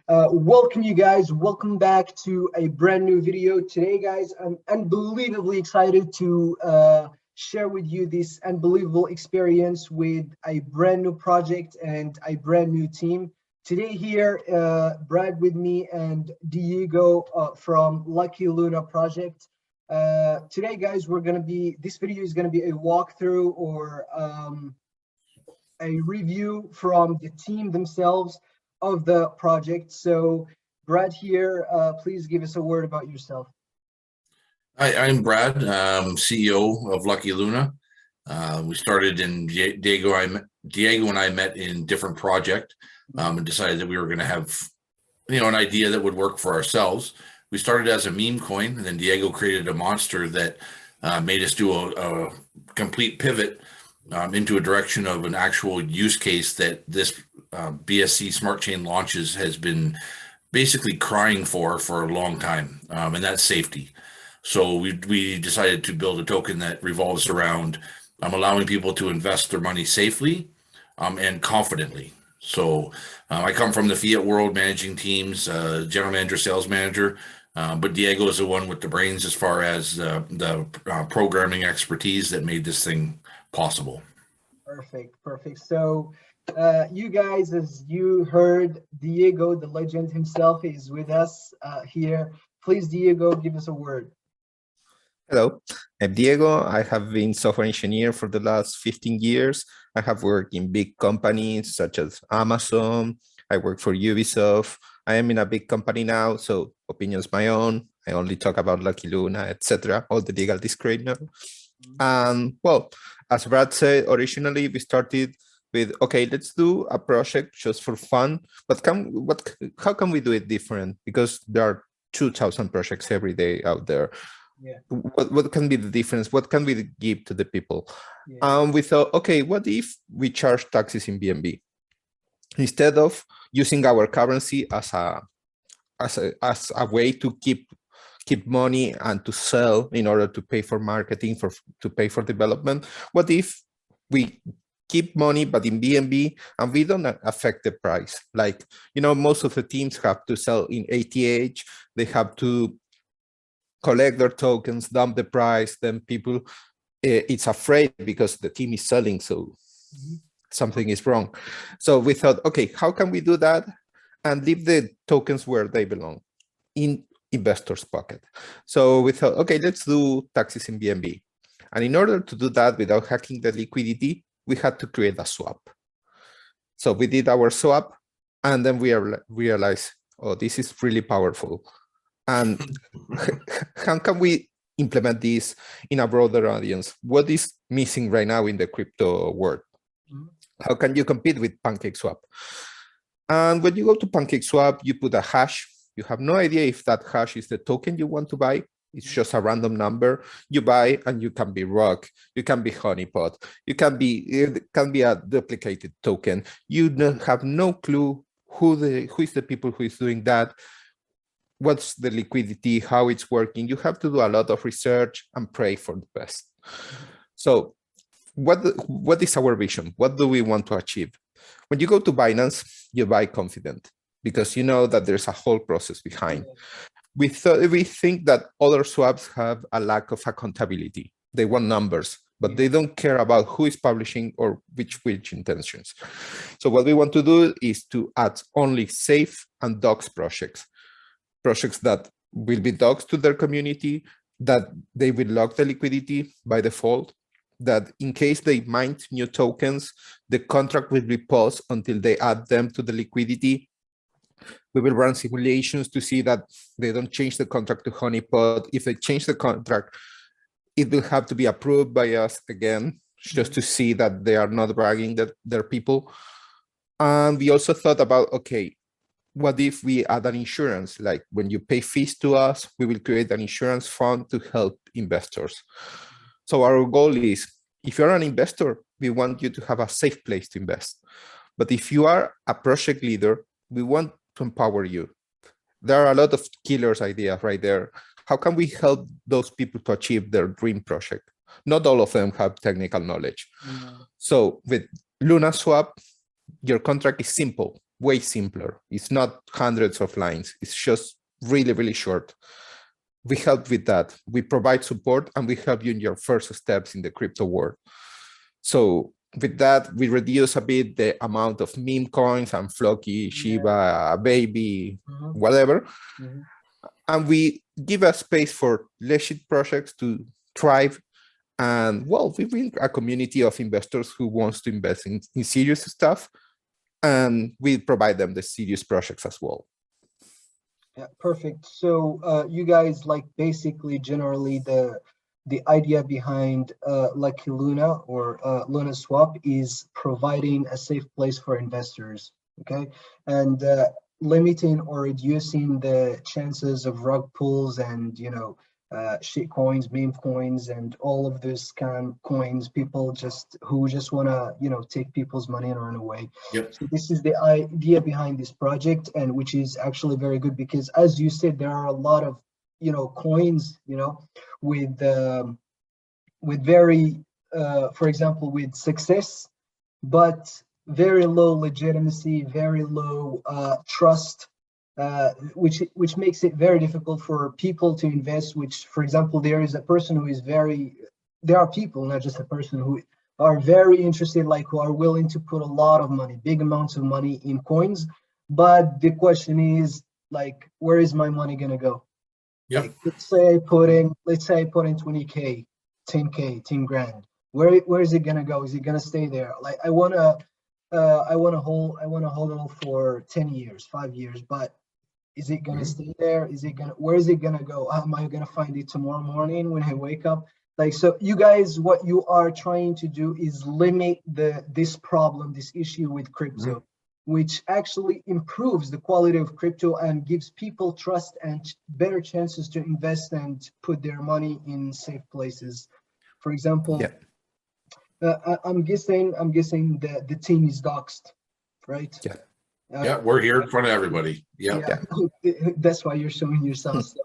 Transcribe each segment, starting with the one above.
Welcome you guys, welcome back to a brand new video. Today guys, I'm unbelievably excited to share with you this unbelievable experience with a brand new project and a brand new team. Today here, Brad with me and Diego from Lucky Luna project. Today guys, this video is gonna be a walkthrough or a review from the team themselves of the project. So Brad here, please give us a word about yourself. Hi, I'm Brad, CEO of Lucky Luna. We started in Diego and I met in different project and decided that we were going to have, an idea that would work for ourselves. We started as a meme coin, and then Diego created a monster that made us do a complete pivot into a direction of an actual use case that this BSC Smart Chain launches has been basically crying for a long time, and that's safety. So we decided to build a token that revolves around allowing people to invest their money safely and confidently. So I come from the fiat world, managing teams, general manager, sales manager, but Diego is the one with the brains as far as the programming expertise that made this thing possible. Perfect. So you guys, as you heard, Diego, the legend himself, is with us here. Please, Diego, give us a word. Hello, I'm Diego. I have been software engineer for the last 15 years. I have worked in big companies such as Amazon. I work for Ubisoft. I am in a big company now, so opinions my own. I only talk about Lucky Luna, etc. All the legal disclaimer. Well, as Brad said, originally we started with, okay, let's do a project just for fun, but how can we do it different? Because there are 2,000 projects every day out there. Yeah. What can be the difference? What can we give to the people? Yeah. We thought, okay, what if we charge taxes in BNB instead of using our currency as a way to keep money and to sell in order to pay for marketing, to pay for development? What if we keep money but in BNB and we don't affect the price? Like, most of the teams have to sell in ATH. They have to collect their tokens, dump the price, then people, it's afraid because the team is selling, so something is wrong. So we thought, okay, how can we do that and leave the tokens where they belong, in investors' pocket? So we thought, okay, let's do taxes in BNB. And in order to do that without hacking the liquidity, we had to create a swap. So we did our swap, and then we realized, oh, this is really powerful. And how can we implement this in a broader audience? What is missing right now in the crypto world? How can you compete with PancakeSwap? And when you go to PancakeSwap, you put a hash. You have no idea if that hash is the token you want to buy. It's just a random number you buy, and you can be Rock, you can be Honeypot, it can be a duplicated token. You have no clue who is the people who is doing that, what's the liquidity, how it's working. You have to do a lot of research and pray for the best. So what is our vision? What do we want to achieve? When you go to Binance, you buy confident because you know that there's a whole process behind. We think that other swaps have a lack of accountability. They want numbers, but they don't care about who is publishing or which intentions. So what we want to do is to add only safe and docs projects that will be docs to their community, that they will lock the liquidity by default, that in case they mint new tokens, the contract will be paused until they add them to the liquidity. We will run simulations to see that they don't change the contract to Honeypot. If they change the contract, it will have to be approved by us again, just to see that they are not bragging that they're people. And we also thought about, okay, what if we add an insurance? Like when you pay fees to us, we will create an insurance fund to help investors. So our goal is, if you're an investor, we want you to have a safe place to invest. But if you are a project leader, we want to empower you. There are a lot of killers ideas right there. How can we help those people to achieve their dream project? Not all of them have technical knowledge. So with Lunaswap, your contract is simple. way simpler. It's not hundreds of lines. It's just really, really short. We help with that. We provide support and we help you in your first steps in the crypto world. So with that, we reduce a bit the amount of meme coins and Floki, Shiba, Baby, whatever. And we give a space for legit projects to thrive. And well, we bring a community of investors who wants to invest in serious stuff. And we provide them the serious projects as well. Yeah, perfect. So you guys, like, basically generally the idea behind Lucky Luna or Lunaswap is providing a safe place for investors, okay, and limiting or reducing the chances of rug pulls and, you know, shit coins, meme coins, and all of those scam coins, people who just want to, you know, take people's money and run away. Yep. So this is the idea behind this project, and which is actually very good because, as you said, there are a lot of, you know, coins, you know, with very for example, with success but very low legitimacy, very low trust, which makes it very difficult for people to invest. Which, for example, there is a person who is there are people, not just a person, who are very interested, like who are willing to put a lot of money, big amounts of money in coins, but the question is, like, where is my money gonna go? Yep. Like, let's say I put in 20K, 10K, 10 grand. Where is it gonna go? Is it gonna stay there? Like, I wanna hold it for 10 years, 5 years, but is it gonna stay there? Where is it gonna go? Am I gonna find it tomorrow morning when I wake up? Like, so you guys, what you are trying to do is limit this problem, this issue with crypto, which actually improves the quality of crypto and gives people trust and better chances to invest and put their money in safe places. For example, I'm guessing that the team is doxed, right? Yeah. Yeah, we're here in front of everybody. Yeah. That's why you're showing yourself. So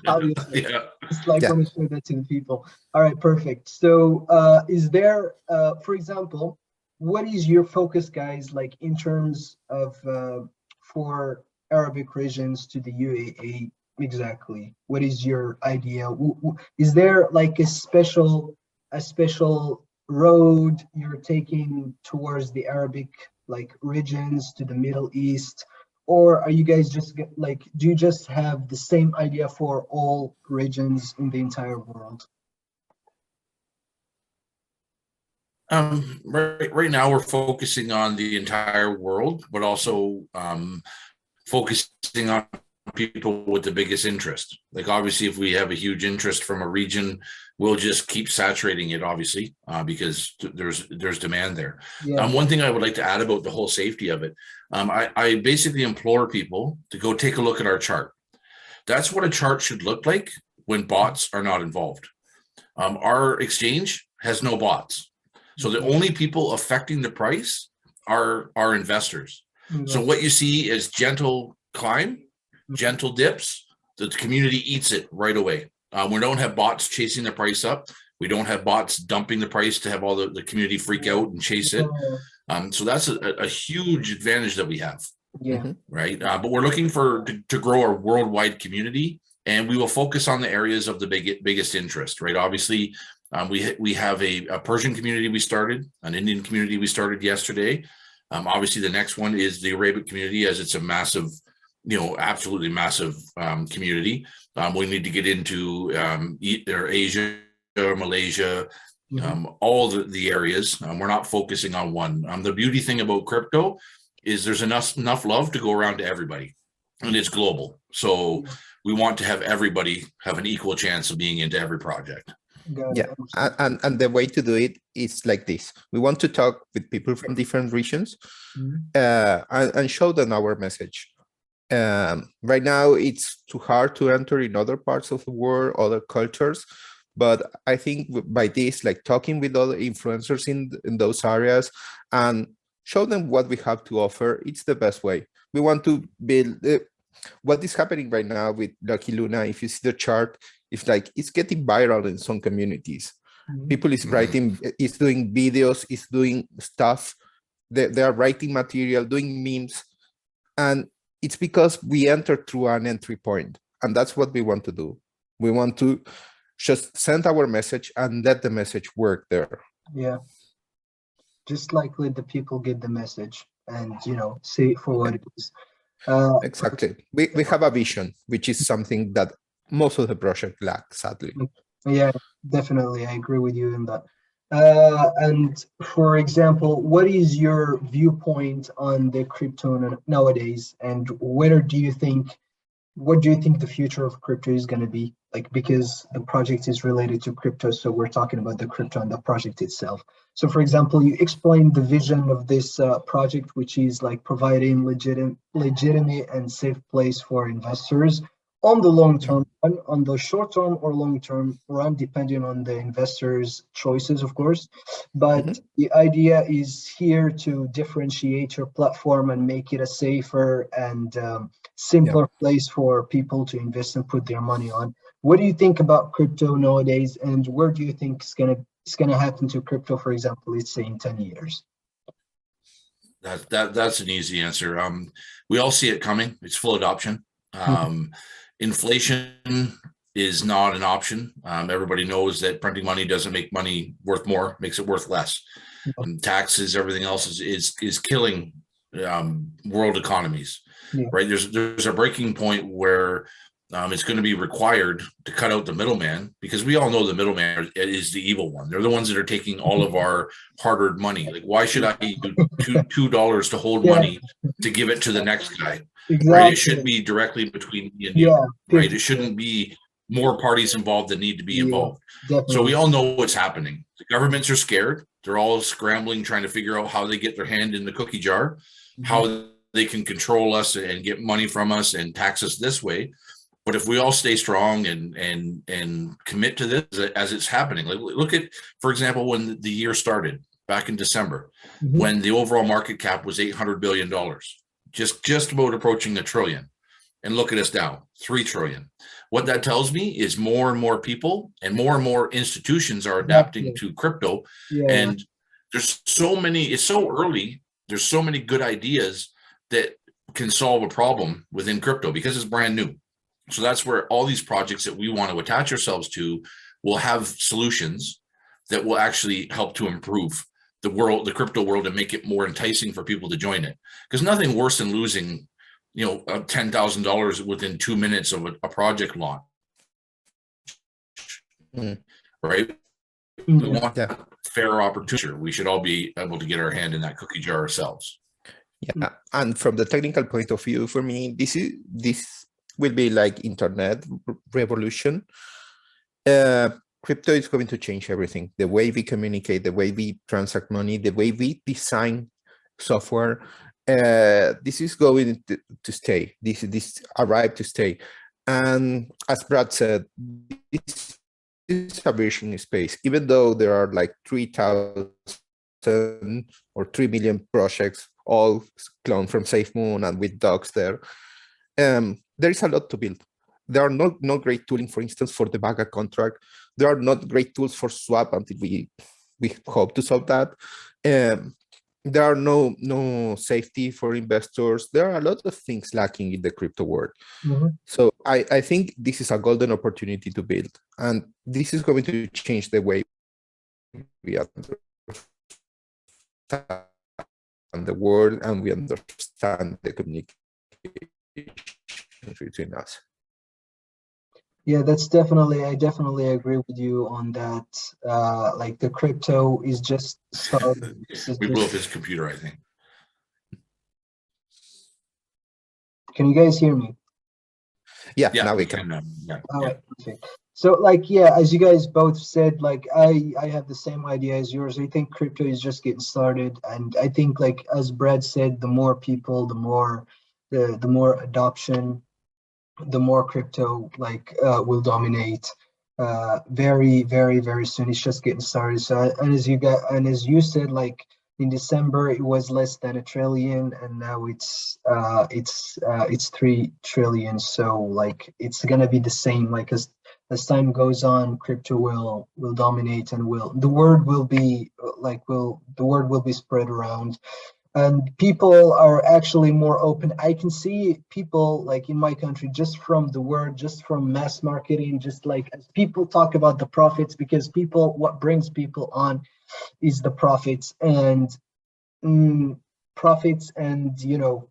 obviously, Yeah. it's like, want to show that to the people. All right, perfect. So is there, for example, what is your focus, guys, like in terms of for Arabic regions to the UAE exactly? What is your idea? Is there like a special road you're taking towards the Arabic like regions, to the Middle East, or are you guys just like, do you just have the same idea for all regions in the entire world? Right now we're focusing on the entire world, but also focusing on people with the biggest interest. Like, obviously, if we have a huge interest from a region, we'll just keep saturating it, obviously, because there's demand there. One thing I would like to add about the whole safety of it, I basically implore people to go take a look at our chart. That's what a chart should look like when bots are not involved. Our exchange has no bots. So the only people affecting the price are our investors. So what you see is gentle climb, gentle dips. The community eats it right away. We don't have bots chasing the price up. We don't have bots dumping the price to have all the community freak out and chase it. So that's a huge advantage that we have. Right. But we're looking to grow our worldwide community, and we will focus on the areas of the biggest interest. Right. Obviously, we have a Persian community we started, an Indian community we started yesterday. Obviously, the next one is the Arabic community, as it's a massive, absolutely massive community. We need to get into Asia or Malaysia, all the areas. We're not focusing on one. The beauty thing about crypto is there's enough love to go around to everybody, and it's global. So we want to have everybody have an equal chance of being into every project. And the way to do it is like this. We want to talk with people from different regions and show them our message. Right now, it's too hard to enter in other parts of the world, other cultures. But I think by this, like talking with other influencers in those areas and show them what we have to offer, it's the best way. We want to build what is happening right now with Lucky Luna. If you see the chart, it's getting viral in some communities. People is writing, is doing videos, is doing stuff. They are writing material, doing memes. And it's because we enter through an entry point, and that's what we want to do. We want to just send our message and let the message work there. Yeah, just like let the people get the message and, you know, see it for what it is. Exactly. We have a vision, which is something that most of the project lack, sadly. Yeah, definitely. I agree with you in that. And for example, what is your viewpoint on the crypto nowadays, and what do you think the future of crypto is going to be? Like, because the project is related to crypto, so we're talking about the crypto and the project itself. So for example, you explained the vision of this project, which is like providing legitimate and safe place for investors on the long term, on the short term or long term run, depending on the investors' choices, of course. But the idea is here to differentiate your platform and make it a safer and simpler place for people to invest and put their money on. What do you think about crypto nowadays, and where do you think it's gonna happen to crypto, for example, let's say in 10 years? That's an easy answer. We all see it coming. It's full adoption. Inflation is not an option. Everybody knows that printing money doesn't make money worth more, makes it worth less. Taxes, everything else is killing world economies. Right? There's a breaking point where it's going to be required to cut out the middleman, because we all know the middleman is the evil one. They're the ones that are taking all of our hard-earned money. Like, why should I do $2 to hold money to give it to the next guy? Exactly. Right? It should be directly between me and you. Right? It shouldn't be more parties involved that need to be involved. So we all know what's happening. The governments are scared. They're all scrambling, trying to figure out how they get their hand in the cookie jar, how they can control us and get money from us and tax us this way. But if we all stay strong and commit to this as it's happening, like look at, for example, when the year started back in December, when the overall market cap was $800 billion, just about approaching $1 trillion, and look at us now, $3 trillion. What that tells me is more and more people and more institutions are adapting to crypto, and there's so many. It's so early. There's so many good ideas that can solve a problem within crypto because it's brand new. So that's where all these projects that we want to attach ourselves to will have solutions that will actually help to improve the world, the crypto world, and make it more enticing for people to join it. Because nothing worse than losing, you know, $10,000 within 2 minutes of a project launch. Right? We want fair opportunity. We should all be able to get our hand in that cookie jar ourselves. Yeah, and from the technical point of view, for me, this will be like internet revolution. Crypto is going to change everything. The way we communicate, the way we transact money, the way we design software. This is going to stay. This arrived to stay. And as Brad said, this is a virgin space. Even though there are like 3,000 or 3 million projects, all cloned from SafeMoon and with dogs there, there is a lot to build. There are no great tooling, for instance, for the Vaga contract. There are not great tools for swap until we hope to solve that. There are no safety for investors. There are a lot of things lacking in the crypto world. So I think this is a golden opportunity to build, and this is going to change the way we understand the world and we understand the communication between us. Yeah, that's definitely, I definitely agree with you on that. Like the crypto is just starting. We blew up his computer, I think. Can you guys hear me? Yeah, now we can. All right, perfect. So like, yeah, as you guys both said, like I have the same idea as yours. I think crypto is just getting started. And I think, like, as Brad said, the more people, the more adoption, the more crypto will dominate very, very, very soon. It's just getting started. So and as you said, like in December it was less than $1 trillion, and now it's 3 trillion. So like it's gonna be the same. Like as time goes on, crypto will dominate, and the word will be spread around. and people are actually more open. I can see people like in my country, just from the word, just from mass marketing, just like as people talk about the profits, because people, what brings people on is the profits and you know,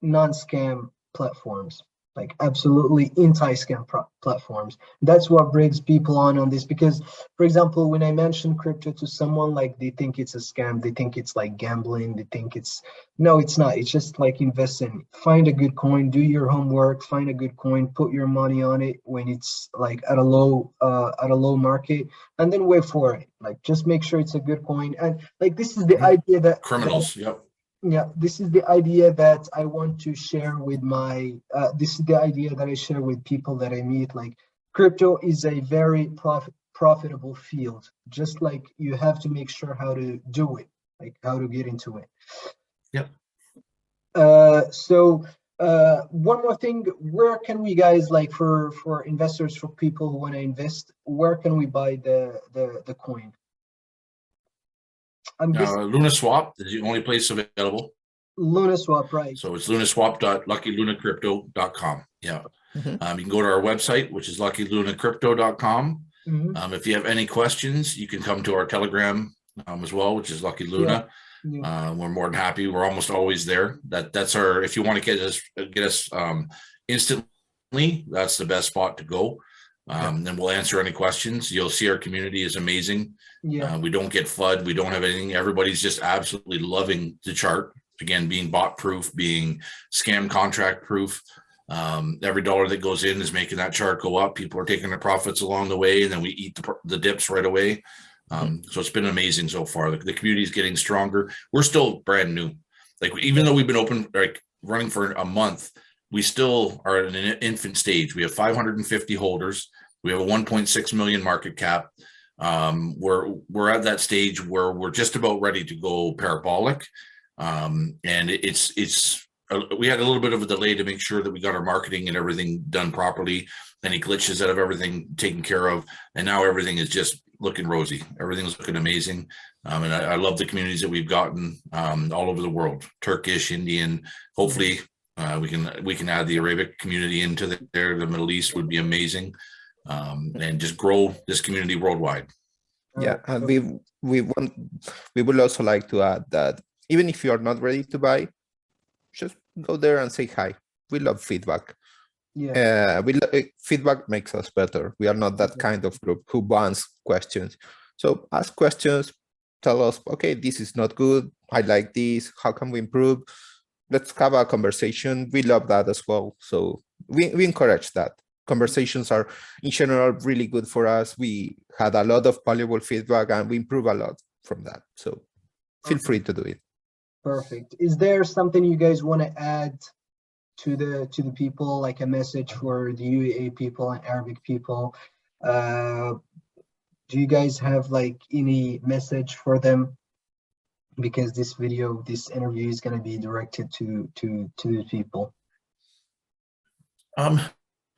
non-scam platforms, like absolutely anti-scam platforms. That's what brings people on this, because for example, when I mention crypto to someone, like they think it's a scam, they think it's like gambling, they think it's, no, it's not. It's just like investing. Find a good coin, do your homework, find a good coin, put your money on it when it's like at a low market, and then wait for it. Like just make sure it's a good coin. And like this is the idea that criminals, yep. Yeah, this is the idea that I want to share with my, this is the idea that I share with people that I meet. Like crypto is a very profitable field, just like you have to make sure how to do it, like how to get into it. Yep. So one more thing, where can we guys, like for investors, for people who want to invest, where can we buy the coin? Lunaswap is the only place available. Lunaswap, right? So it's lunaswap.luckylunacrypto.com. Yeah. You can go to our website, which is luckylunacrypto.com. If you have any questions, you can come to our Telegram as well, which is Lucky Luna. Yeah. We're more than happy. We're almost always there. That's our, if you want to get us instantly, that's the best spot to go. Then we'll answer any questions. You'll see our community is amazing. Yeah. We don't get FUD. We don't have anything. Everybody's just absolutely loving the chart. Again, being bot proof, being scam contract proof. Every dollar that goes in is making that chart go up. People are taking their profits along the way, and then we eat the dips right away. So it's been amazing so far. The community is getting stronger. We're still brand new. Like even though we've been open, like running for a month, we still are at an infant stage. We have 550 holders. We have a 1.6 million market cap. We're at that stage where we're just about ready to go parabolic. And we had a little bit of a delay to make sure that we got our marketing and everything done properly, any glitches out of everything taken care of. And now everything is just looking rosy. Everything's looking amazing. And I love the communities that we've gotten all over the world, Turkish, Indian, hopefully we can add the Arabic community into there. The Middle East would be amazing. And just grow this community worldwide. Yeah, and we would also like to add that even if you are not ready to buy, just go there and say hi. We love feedback. Yeah, feedback makes us better. We are not that kind of group who bans questions. So ask questions. Tell us, okay, this is not good. I like this. How can we improve? Let's have a conversation. We love that as well. So we encourage that. Conversations are in general really good for us. We had a lot of valuable feedback and we improve a lot from that. So feel free to do it. Perfect. Is there something you guys want to add to the people, like a message for the UAE people and Arabic people? Do you guys have like any message for them? Because this interview is going to be directed to the people.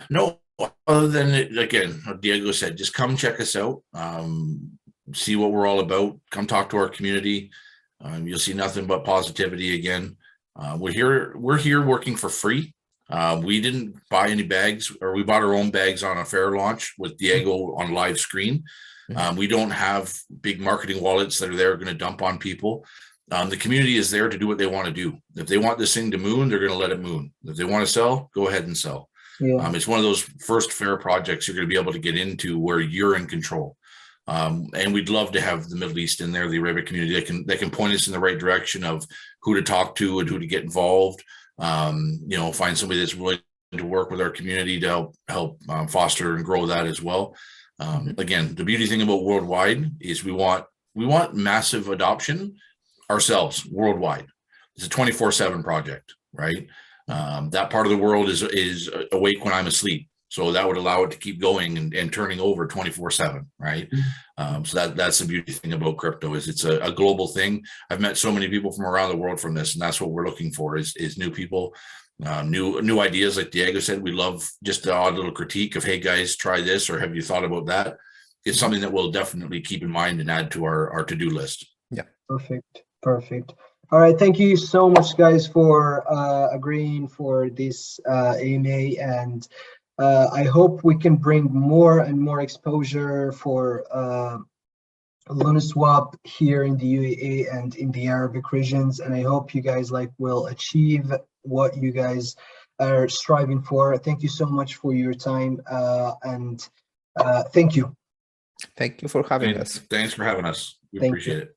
No, other than, again, Diego said, just come check us out, see what we're all about, come talk to our community. You'll see nothing but positivity again. We're here working for free. We didn't buy any bags, or we bought our own bags on a fair launch with Diego on live screen. We don't have big marketing wallets that are there going to dump on people. The community is there to do what they want to do. If they want this thing to moon, they're going to let it moon. If they want to sell, go ahead and sell. Yeah. It's one of those first fair projects you're going to be able to get into where you're in control. And we'd love to have the Middle East in there, the Arabic community that can point us in the right direction of who to talk to and who to get involved. Find somebody that's willing to work with our community to help foster and grow that as well. Again, the beauty thing about worldwide is we want massive adoption ourselves worldwide. It's a 24/7 project, right? That part of the world is awake when I'm asleep. So that would allow it to keep going and turning over 24/7, right? So that's the beauty thing about crypto is it's a global thing. I've met so many people from around the world from this, and that's what we're looking for is new people, new ideas. Like Diego said, we love just the odd little critique of, hey guys, try this, or have you thought about that? It's something that we'll definitely keep in mind and add to our to-do list. Yeah. Perfect. All right, thank you so much, guys, for agreeing for this AMA, and I hope we can bring more and more exposure for Lunaswap here in the UAE and in the Arabic regions, and I hope you guys will achieve what you guys are striving for. Thank you so much for your time, and thank you. Thank you for having us. Thanks for having us. We Thank appreciate you. it.